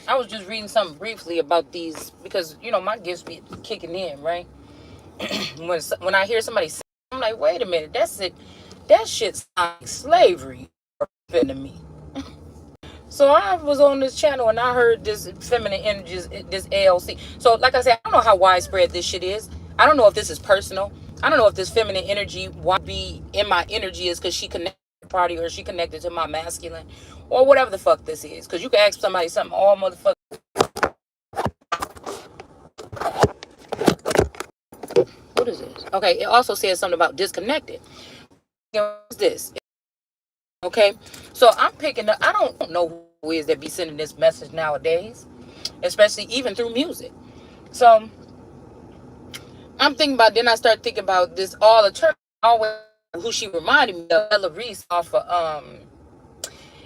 I was just reading something briefly about these because my gifts be kicking in, right? When I hear somebody say, I'm like, wait a minute, that's it. That shit sounds like slavery to me. So I was on this channel and I heard this feminine energies, this ALC. So like I said, I don't know how widespread this shit is. I don't know if this is personal. I don't know if this feminine energy, why be in my energy is because she connected to the party or she connected to my masculine or whatever the fuck this is. Because you can ask somebody something all motherfucker. What is this? Okay, it also says something about disconnected. What's this? Okay, so I'm picking up. I don't know who is that be sending this message nowadays, especially even through music. So I'm thinking about. Then I start thinking about this all attorney. Always who she reminded me of, Della Reese off of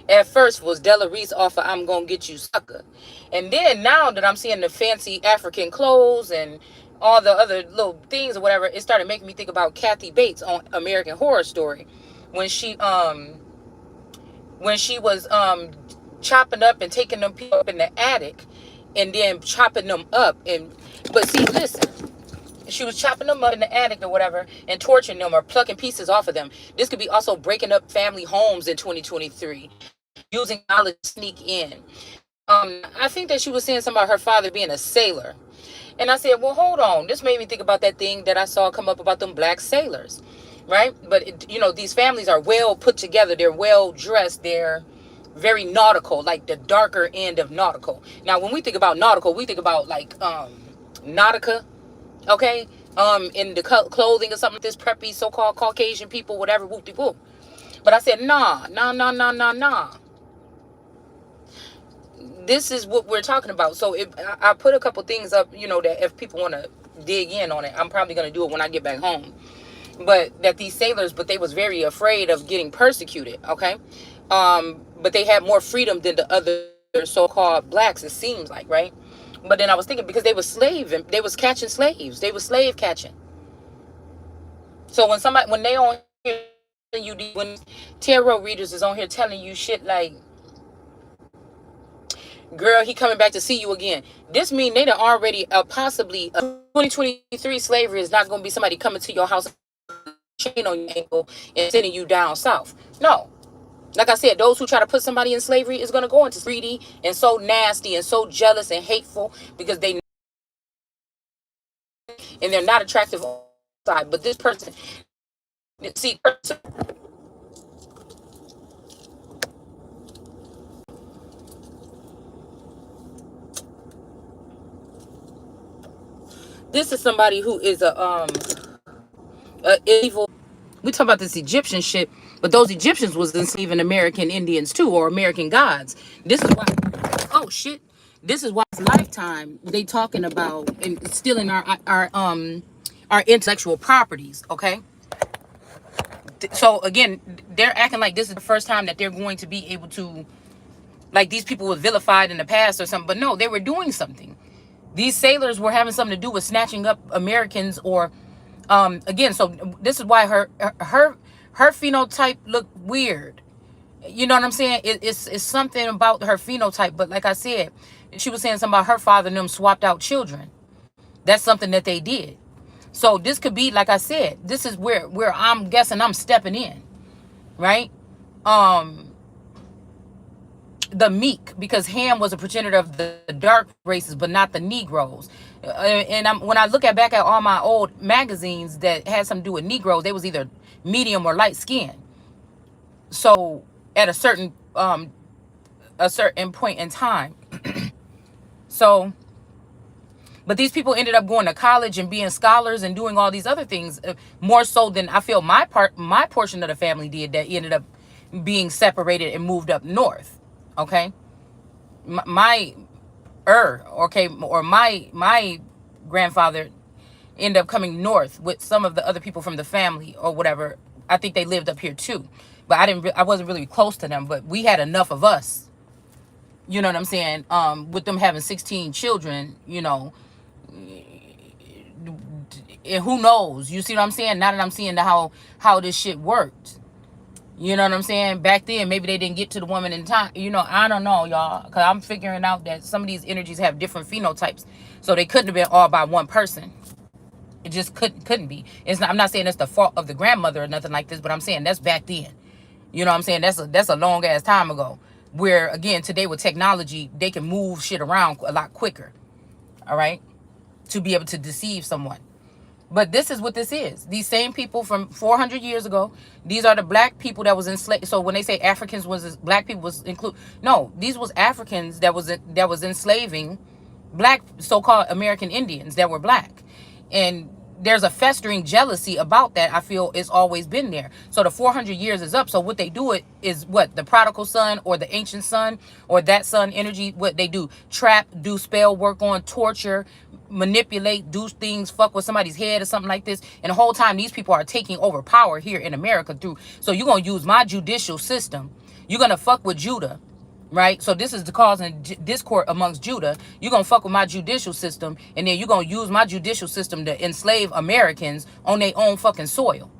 At first was Della Reese off of I'm Gonna Get You Sucker, and then now that I'm seeing the fancy African clothes and all the other little things or whatever, it started making me think about Kathy Bates on American Horror Story when she was chopping up and taking them people up in the attic and then chopping them up. And but see, listen, she was chopping them up in the attic or whatever and torturing them or plucking pieces off of them. This could be also breaking up family homes in 2023, using knowledge to sneak in. I think that she was saying something about her father being a sailor. And I said, well, hold on. This made me think about that thing that I saw come up about them black sailors, right? But, these families are well put together. They're well dressed. They're very nautical, like the darker end of nautical. Now, when we think about nautical, we think about like Nautica, okay? In the clothing or something like this, preppy, so-called Caucasian people, whatever, whoop-de-whoop. But I said, nah. This is what we're talking about. So if I put a couple things up, that if people want to dig in on it, I'm probably going to do it when I get back home. But that these sailors, but they was very afraid of getting persecuted, okay? But they had more freedom than the other so-called blacks, it seems like, right? But then I was thinking because they was they was catching slaves. They was slave catching. So when they on here, when tarot readers is on here telling you shit like, girl, he coming back to see you again. This mean they done already possibly 2023 slavery is not going to be somebody coming to your house, chain on your ankle and sending you down south. No. Like I said, those who try to put somebody in slavery is going to go into greedy and so nasty and so jealous and hateful because they're not attractive on the side. But this person, see, this is somebody who is a evil. We talk about this Egyptian shit, but those Egyptians was enslaving American Indians too, or American gods. This is why. Oh shit. This is why it's lifetime they talking about and stealing our intellectual properties. Okay. So again, they're acting like this is the first time that they're going to be able to, like these people were vilified in the past or something. But no, they were doing something. These sailors were having something to do with snatching up Americans or again, so this is why her phenotype looked weird. You know what I'm saying? It's something about her phenotype. But like I said, she was saying something about her father and them swapped out children. That's something that they did. So this could be, like I said, this is where I'm guessing I'm stepping in, right? The meek, because Ham was a progenitor of the dark races, but not the Negroes. When I look back at all my old magazines that had something to do with Negroes, they was either medium or light skin. So at a certain point in time, so. But these people ended up going to college and being scholars and doing all these other things, more so than I feel my portion of the family did, that ended up being separated and moved up north. Okay, my grandfather ended up coming north with some of the other people from the family or whatever. I think they lived up here too, but I wasn't really close to them. But we had enough of us. You know what I'm saying? With them having 16 children, and who knows? You see what I'm saying? Now that I'm seeing how this shit worked. You know what I'm saying? Back then, maybe they didn't get to the woman in time. You know, I don't know, y'all. Because I'm figuring out that some of these energies have different phenotypes. So they couldn't have been all by one person. It just couldn't be. It's not, I'm not saying it's the fault of the grandmother or nothing like this, but I'm saying that's back then. You know what I'm saying? That's a long ass time ago. Where again, today with technology, they can move shit around a lot quicker. All right? To be able to deceive someone. But this is what this is. These same people from 400 years ago, these are the black people that was enslaved. So when they say Africans was black people was include, no, these was Africans that was enslaving black so-called American Indians that were black. And there's a festering jealousy about that. I feel it's always been there. So the 400 years is up. So what they do it is what the prodigal son or the ancient son or that son energy. What they do, trap, do spell work on, torture, manipulate, do things, fuck with somebody's head or something like this. And the whole time these people are taking over power here in America through. So you're gonna use my judicial system. You're gonna fuck with Judah. Right? So this is the cause and discord amongst Judah. You're going to fuck with my judicial system, and then you're going to use my judicial system to enslave Americans on their own fucking soil.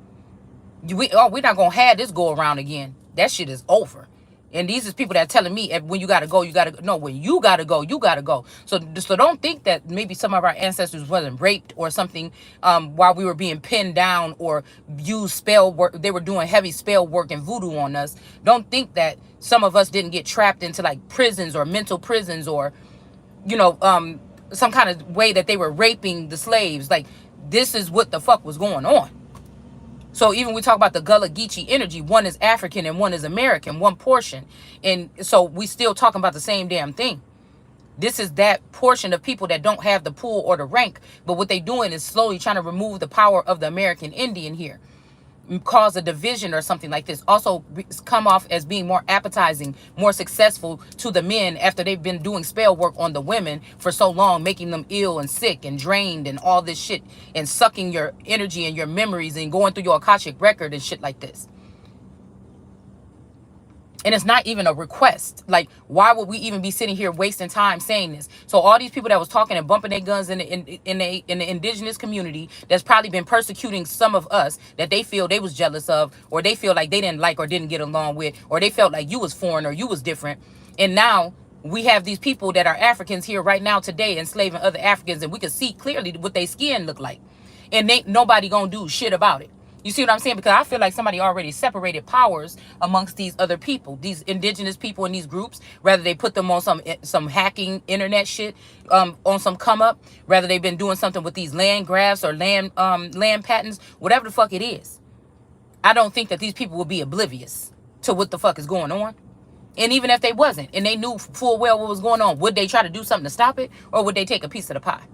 We're not going to have this go around again. That shit is over. And these is people that are telling me when you got to go, you got to go. No, when you got to go, you got to go. So don't think that maybe some of our ancestors wasn't raped or something while we were being pinned down or used spell work. They were doing heavy spell work and voodoo on us. Don't think that some of us didn't get trapped into like prisons or mental prisons or, you know, some kind of way that they were raping the slaves. Like, this is what the fuck was going on. So even we talk about the Gullah Geechee energy, one is African and one is American, one portion. And so we still talking about the same damn thing. This is that portion of people that don't have the pull or the rank. But what they doing is slowly trying to remove the power of the American Indian here. Cause a division or something like this. Also come off as being more appetizing, more successful to the men after they've been doing spell work on the women for so long, making them ill and sick and drained and all this shit and sucking your energy and your memories and going through your Akashic record and shit like this. And it's not even a request. Like, why would we even be sitting here wasting time saying this? So all these people that was talking and bumping their guns in the indigenous community that's probably been persecuting some of us that they feel they was jealous of, or they feel like they didn't like or didn't get along with, or they felt like you was foreign or you was different. And now we have these people that are Africans here right now today enslaving other Africans, and we can see clearly what their skin look like. And nobody gonna do shit about it. You see what I'm saying? Because I feel like somebody already separated powers amongst these other people, these indigenous people in these groups. Rather they put them on some hacking internet shit, on some come up. Rather they've been doing something with these land grabs or land patents, whatever the fuck it is. I don't think that these people will be oblivious to what the fuck is going on. And even if they wasn't, and they knew full well what was going on, would they try to do something to stop it, or would they take a piece of the pie?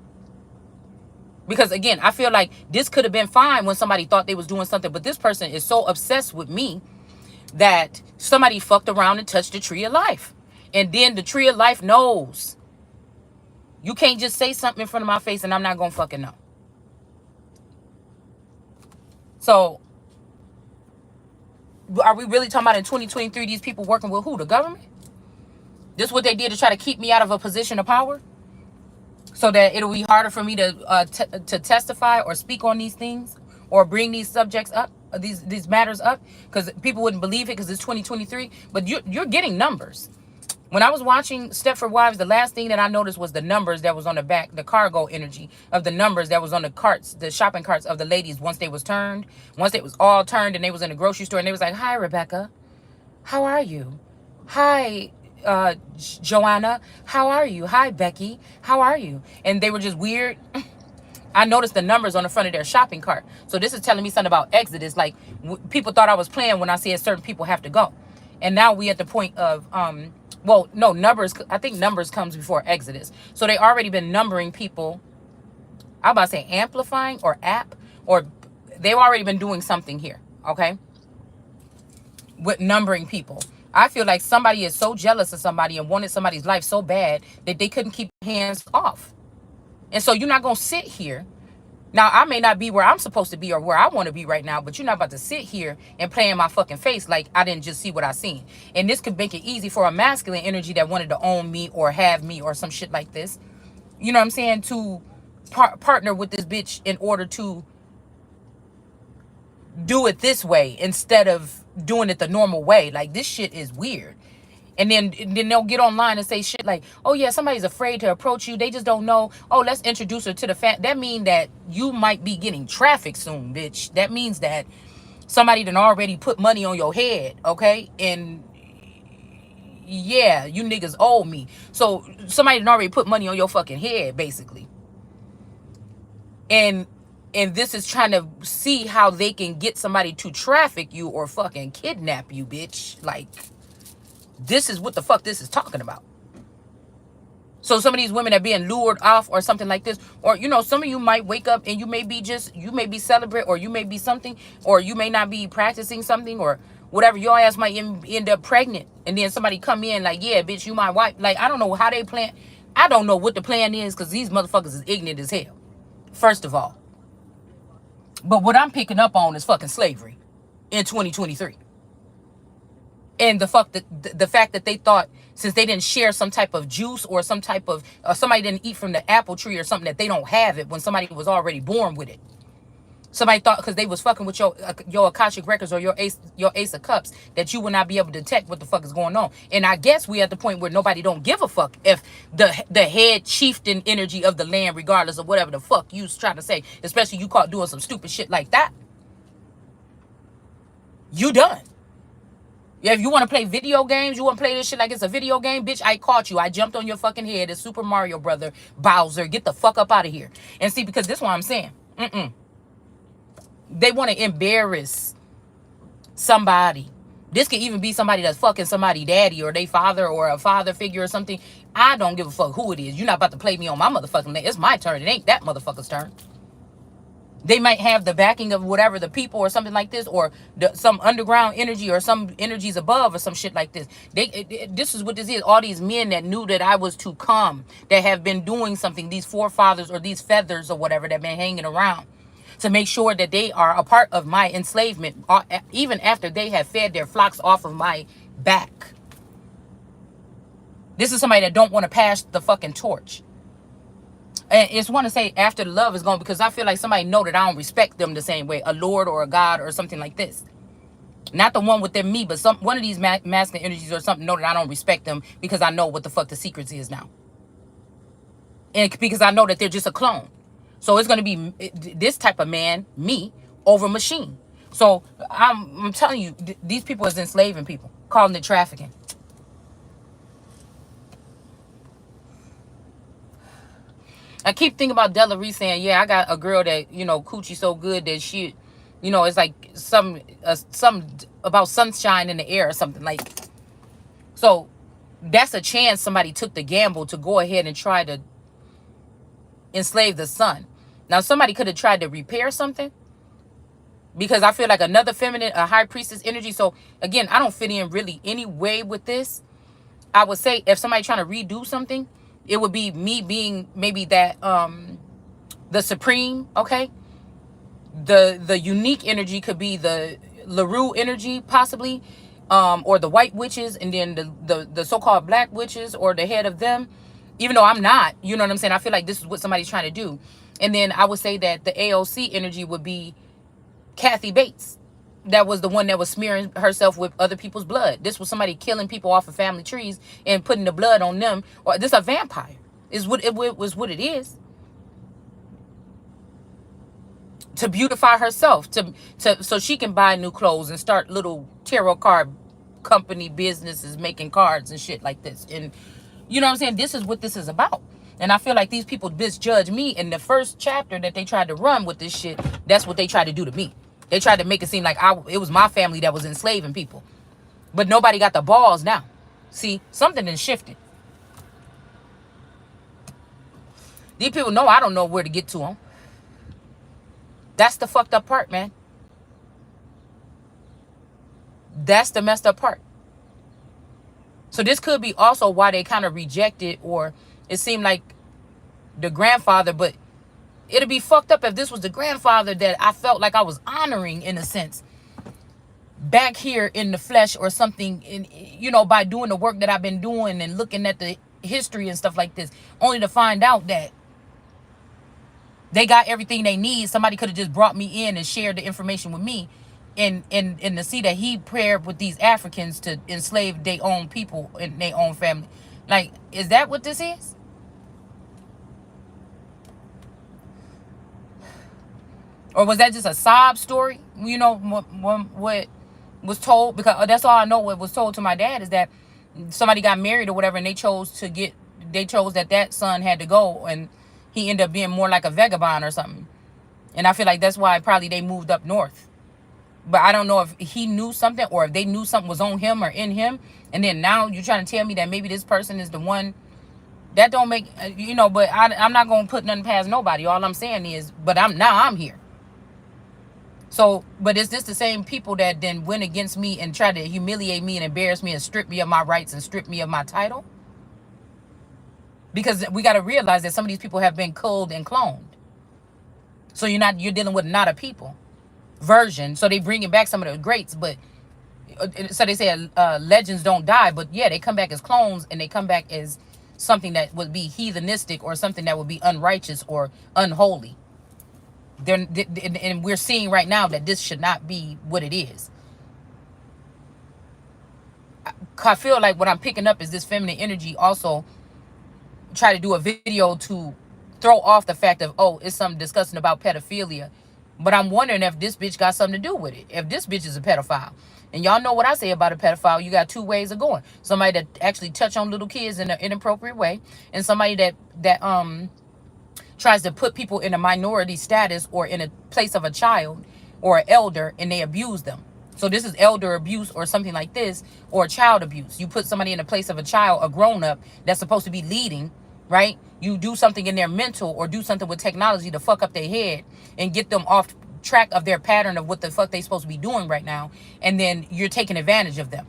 Because again, I feel like this could have been fine when somebody thought they was doing something, but this person is so obsessed with me that somebody fucked around and touched the tree of life. And then the tree of life knows. You can't just say something in front of my face and I'm not gonna fucking know. So are we really talking about in 2023 these people working with who? The government? This is what they did to try to keep me out of a position of power? So that it'll be harder for me to testify or speak on these things or bring these subjects up, these matters up, because people wouldn't believe it because it's 2023. But you're getting numbers. When I was watching Stepford Wives, the last thing that I noticed was the numbers that was on the back, the cargo energy of the numbers that was on the carts, the shopping carts of the ladies once they was all turned and they was in the grocery store and they was like, "Hi, Rebecca. How are you? Hi, Joanna, how are you? Hi, Becky, how are you?" And they were just weird. I noticed the numbers on the front of their shopping cart. So this is telling me something about Exodus. Like, people thought I was playing when I said certain people have to go. And now we at the point of, well, no, numbers. I think numbers comes before Exodus. So they already been numbering people. I'm about to say amplifying or or they've already been doing something here. Okay. With numbering people. I feel like somebody is so jealous of somebody and wanted somebody's life so bad that they couldn't keep their hands off. And so you're not going to sit here. Now, I may not be where I'm supposed to be or where I want to be right now, but you're not about to sit here and play in my fucking face like I didn't just see what I seen. And this could make it easy for a masculine energy that wanted to own me or have me or some shit like this. You know what I'm saying? To partner with this bitch in order to do it this way instead of doing it the normal way. Like, this shit is weird. And then they'll get online and say shit like, oh yeah, somebody's afraid to approach you. They just don't know. Oh, let's introduce her to the fact. That means that you might be getting trafficked soon, bitch. That means that somebody done already put money on your head, okay? And yeah, you niggas owe me. So somebody done already put money on your fucking head, basically. And this is trying to see how they can get somebody to traffic you or fucking kidnap you, bitch. Like, this is what the fuck this is talking about. So some of these women are being lured off or something like this. Or, you know, some of you might wake up and you may be celebrate, or you may be something, or you may not be practicing something, or whatever. Your ass might end up pregnant. And then somebody come in like, yeah, bitch, you my wife. Like, I don't know how they plan. I don't know what the plan is, because these motherfuckers is ignorant as hell, first of all. But what I'm picking up on is fucking slavery in 2023. And the fact that they thought, since they didn't share some type of juice or some type of, somebody didn't eat from the apple tree or something, that they don't have it when somebody was already born with it. Somebody thought because they was fucking with your Akashic records or your ace of cups, that you would not be able to detect what the fuck is going on. And I guess we at the point where nobody don't give a fuck if the head chieftain energy of the land, regardless of whatever the fuck you trying to say, especially you caught doing some stupid shit like that, you done. Yeah, if you want to play video games, you want to play this shit like it's a video game, bitch, I caught you. I jumped on your fucking head as Super Mario Brother Bowser. Get the fuck up out of here. And see, because this is what I'm saying. They want to embarrass somebody. This could even be somebody that's fucking somebody daddy or they father or a father figure or something. I don't give a fuck who it is. You're not about to play me on my motherfucking leg. It's my turn. It ain't that motherfucker's turn. They might have the backing of whatever, the people or something like this, or some underground energy or some energies above or some shit like this. This is what this is. All these men that knew that I was to come, that have been doing something, these forefathers or these feathers or whatever that been hanging around to make sure that they are a part of my enslavement, even after they have fed their flocks off of my back. This is somebody that don't want to pass the fucking torch. And it's want to say after the love is gone, because I feel like somebody know that I don't respect them the same way, a lord or a god or something like this. Not the one within me, but one of these masculine energies or something know that I don't respect them, because I know what the fuck the secrets is now. And because I know that they're just a clone. So it's going to be this type of man, me, over machine. So I'm telling you, these people is enslaving people, calling it trafficking. I keep thinking about Della Reese saying, yeah, I got a girl that, you know, coochie so good that she, you know, it's like some about sunshine in the air or something like. So that's a chance somebody took the gamble to go ahead and try to enslave the son. Now, somebody could have tried to repair something, because I feel like another feminine, a high priestess energy. So again, I don't fit in really any way with this. I would say if somebody trying to redo something, it would be me being maybe that the supreme, okay? The unique energy could be the LaRue energy, possibly, or the white witches, and then the so-called black witches, or the head of them, even though I'm not, you know what I'm saying? I feel like this is what somebody's trying to do. And then I would say that the AOC energy would be Kathy Bates. That was the one that was smearing herself with other people's blood. This was somebody killing people off of family trees and putting the blood on them. Or this a vampire is what it was, what it is. To beautify herself, to so she can buy new clothes and start little tarot card company businesses making cards and shit like this. And you know what I'm saying? This is what this is about. And I feel like these people misjudge me in the first chapter that they tried to run with this shit. That's what they tried to do to me. They tried to make it seem like it was my family that was enslaving people. But nobody got the balls now. See, something has shifted. These people know I don't know where to get to them. That's the fucked up part, man. That's the messed up part. So this could be also why they kind of rejected, or it seemed like the grandfather, but it'd be fucked up if this was the grandfather that I felt like I was honoring, in a sense, back here in the flesh or something, in, you know, by doing the work that I've been doing and looking at the history and stuff like this, only to find out that they got everything they need. Somebody could have just brought me in and shared the information with me, and to see that he paired with these Africans to enslave their own people and their own family. Like, is that what this is? Or was that just a sob story? You know, what was told? Because that's all I know. What was told to my dad is that somebody got married or whatever, and they chose that son had to go, and he ended up being more like a vagabond or something. And I feel like that's why probably they moved up north. But I don't know if he knew something or if they knew something was on him or in him. And then now you're trying to tell me that maybe this person is the one. That don't make, but I'm not going to put nothing past nobody. All I'm saying is, but I'm here. So, but is this the same people that then went against me and tried to humiliate me and embarrass me and strip me of my rights and strip me of my title? Because we got to realize that some of these people have been culled and cloned. So you're dealing with not a people version. So they bringing back some of the greats, but so they say legends don't die, but yeah, they come back as clones, and they come back as something that would be heathenistic or something that would be unrighteous or unholy. And we're seeing right now that this should not be what it is. I feel like what I'm picking up is this feminine energy also try to do a video to throw off the fact of, oh, it's something disgusting about pedophilia. But I'm wondering if this bitch got something to do with it. If this bitch is a pedophile. And y'all know what I say about a pedophile. You got two ways of going. Somebody that actually touch on little kids in an inappropriate way. And somebody that tries to put people in a minority status or in a place of a child or an elder, and they abuse them. So this is elder abuse or something like this, or child abuse. You put somebody in a place of a child, a grown-up that's supposed to be leading, right? You do something in their mental or do something with technology to fuck up their head and get them off track of their pattern of what the fuck they supposed to be doing right now. And then you're taking advantage of them.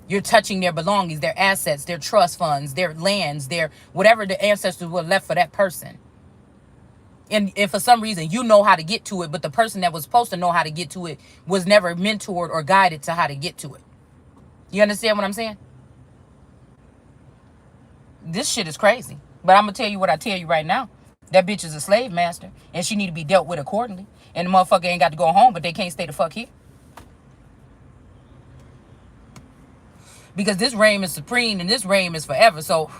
You're touching their belongings, their assets, their trust funds, their lands, their whatever the ancestors were left for that person. And for some reason, you know how to get to it, but the person that was supposed to know how to get to it was never mentored or guided to how to get to it. You understand what I'm saying? This shit is crazy. But I'm going to tell you what I tell you right now. That bitch is a slave master, and she need to be dealt with accordingly. And the motherfucker ain't got to go home, but they can't stay the fuck here. Because this reign is supreme, and this reign is forever. So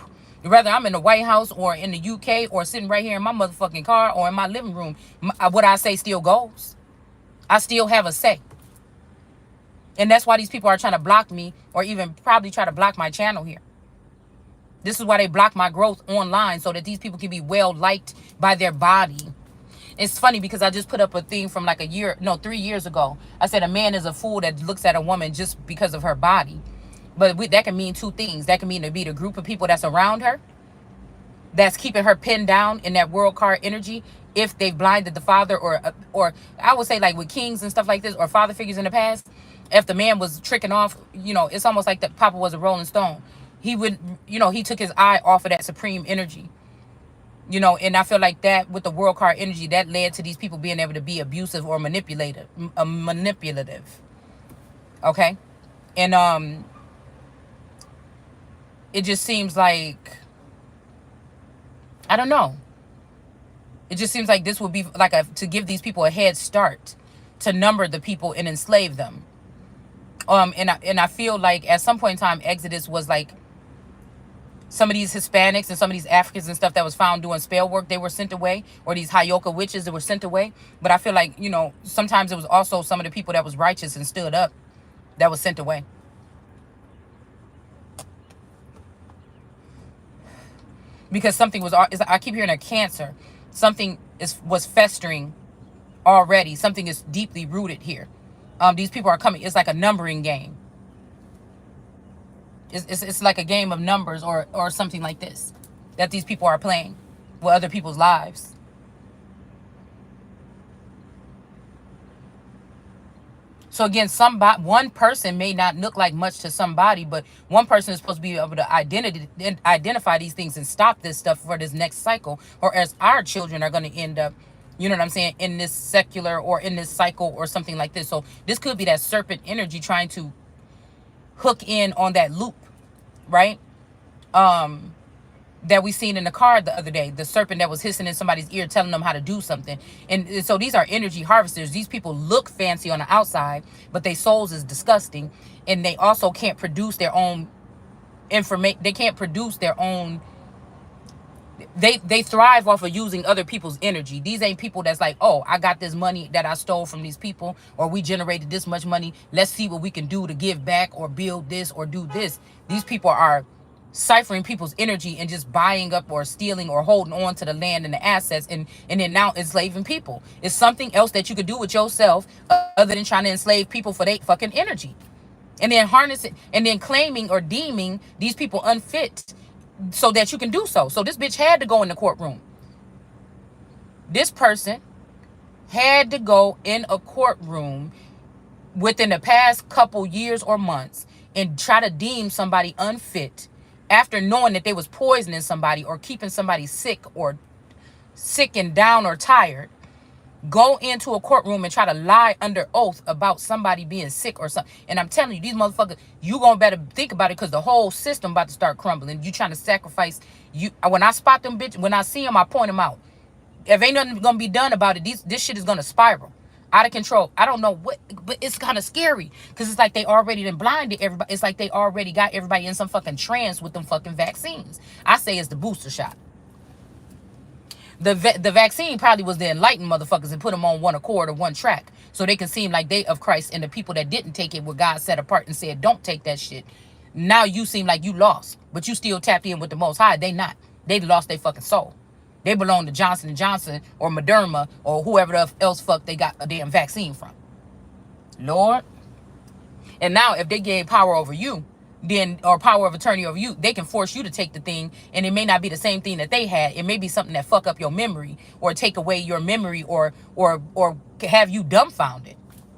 whether I'm in the White House or in the UK or sitting right here in my motherfucking car or in my living room, what I say still goes. I still have a say. And that's why these people are trying to block me or even probably try to block my channel here. This is why they block my growth online, so that these people can be well liked by their body. It's funny because I just put up a thing from like 3 years ago. I said a man is a fool that looks at a woman just because of her body. But that can mean two things. That can mean to be the group of people that's around her, that's keeping her pinned down in that world card energy. If they've blinded the father, or I would say like with kings and stuff like this, or father figures in the past, if the man was tricking off, it's almost like the Papa was a Rolling Stone. He would, he took his eye off of that supreme energy. And I feel like that with the world card energy, that led to these people being able to be abusive or manipulative. Okay? And it just seems like, I don't know. It just seems like this would be like to give these people a head start, to number the people and enslave them. And I feel like at some point in time, Exodus was like some of these Hispanics and some of these Africans and stuff that was found doing spell work, they were sent away, or these Hayoka witches that were sent away. But I feel like, sometimes it was also some of the people that was righteous and stood up that was sent away. Because something was, I keep hearing a cancer. Something was festering already. Something is deeply rooted here. These people are coming. It's like a numbering game. It's like a game of numbers or something like this that these people are playing with other people's lives. So again, one person may not look like much to somebody, but one person is supposed to be able to identify these things and stop this stuff for this next cycle, or as our children are going to end up, you know what I'm saying, in this secular or in this cycle or something like this. So this could be that serpent energy trying to hook in on that loop, right? that we seen in the car the other day, the serpent that was hissing in somebody's ear telling them how to do something. And so these are energy harvesters. These people look fancy on the outside, but their souls is disgusting, and they also can't produce their own information. They can't produce their own. They thrive off of using other people's energy. These ain't people that's like, oh, I got this money that I stole from these people, or we generated this much money, let's see what we can do to give back or build this or do this. These people are ciphering people's energy and just buying up or stealing or holding on to the land and the assets, and then now enslaving people. It's something else that you could do with yourself other than trying to enslave people for their fucking energy, and then harness it, and then claiming or deeming these people unfit so that you can do so. So this bitch had to go in the courtroom. This person had to go in a courtroom within the past couple years or months and try to deem somebody unfit after knowing that they was poisoning somebody or keeping somebody sick and down or tired. Go into a courtroom and try to lie under oath about somebody being sick or something. And I'm telling you, these motherfuckers, you gonna better think about it, because the whole system about to start crumbling. You trying to sacrifice you. When I spot them bitch, when I see them, I point them out. If ain't nothing gonna be done about it, this shit is gonna spiral out of control. I don't know what, but it's kind of scary, because it's like they already done blinded everybody. It's like they already got everybody in some fucking trance with them fucking vaccines. I say it's the booster shot. The vaccine probably was the enlightened motherfuckers and put them on one accord or one track, so they can seem like they of Christ, and the people that didn't take it, what God set apart and said don't take that shit, now you seem like you lost, but you still tapped in with the Most High. They not. They lost their fucking soul. They belong to Johnson & Johnson or Moderna or whoever else fuck they got a damn vaccine from. Lord. And now if they gain power over you, then, or power of attorney over you, they can force you to take the thing, and it may not be the same thing that they had. It may be something that fuck up your memory or take away your memory or have you dumbfounded.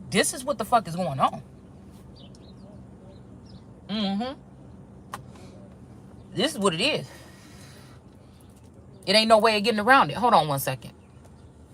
This is what the fuck is going on. This is what it is. It ain't no way of getting around it. Hold on one second.